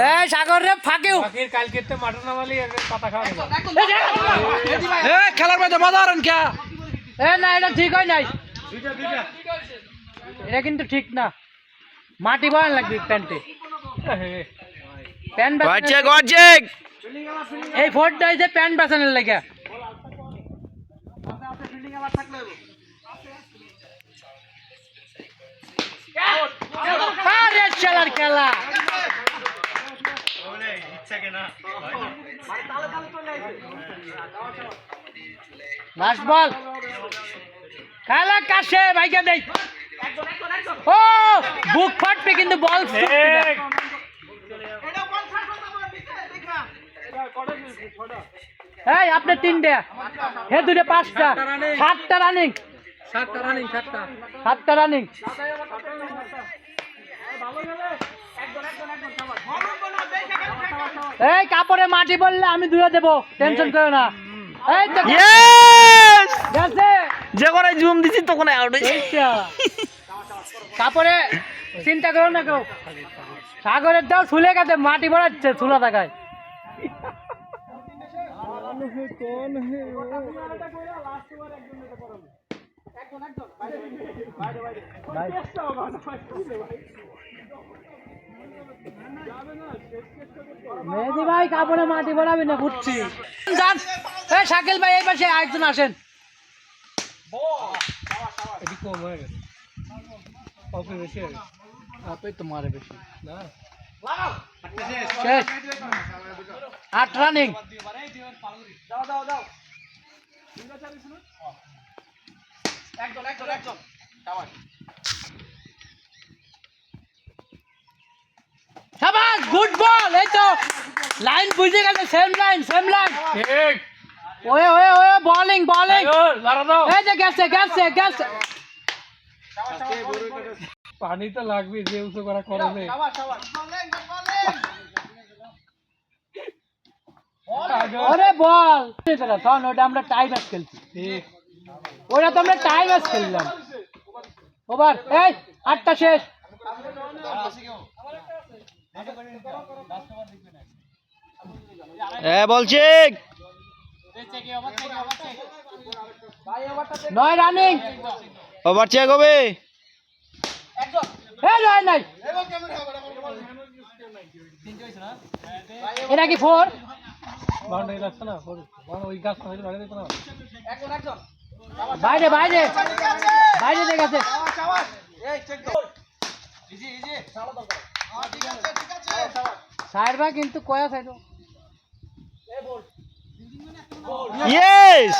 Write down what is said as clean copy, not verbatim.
এই সাগর রে ফাঁকিও কালকে তো মাটন নামালি পাতা খাওয়া খেলার মধ্যে মজা হরেন কে না এটা ঠিক হয় নাই এটা কিন্তু ঠিক না মাটি বয়ান লাগবে প্যান্টে প্যান্ট এই ফোরটা হইছে প্যান্ট বাঁচানোর লাগে খেলা লাস্ট বল খেলা কাছে ভাইকে দেই ও বুক ফাটবে কিন্তু বল এই আপনি তিনটে হে দুটো পাঁচটা সাতটা রানিং এই কাপড়ে মাটি বললে আমি ধুয়ে দেবো টেনশন করো না এই তো গেছে যে করে জুম দিছি তখন আউট হইছে কাপড়ে চিন্তা করো না কেউ সাগরের দাও ছুলে গেছে মাটি ভরাচ্ছে ছুলা থাকায় মেহেদি ভাই কাপড়ে মাটি ভরাবি না বুঝছি যান এই শাকিল ভাই এই পাশে একজন আসেন তোমারে বেশি শেষ 8 রানিং শাবাশ গুড বল এই তো লাইন বুঝে গেছে সেম লাইন ঠিক ওয়ে বোলিং এই যে গেছে পানি তো লাগবে যে উঁচু করা করবে ওরে বল তখন ওটা আমরা টাইম ম্যাচ খেলছি ওটা তো আমরা টাইম ম্যাচ খেললাম ওভার এই 8টা শেষ বলছি 9 রানিং ওভার চেক হবে নাই এটা কি 4 বাউন্ডারি লাগছে না ওই গাছ বাইরে দিত না বাইরে দেখে আছে সাইড কিন্তু কয়া সাইড ইয়েস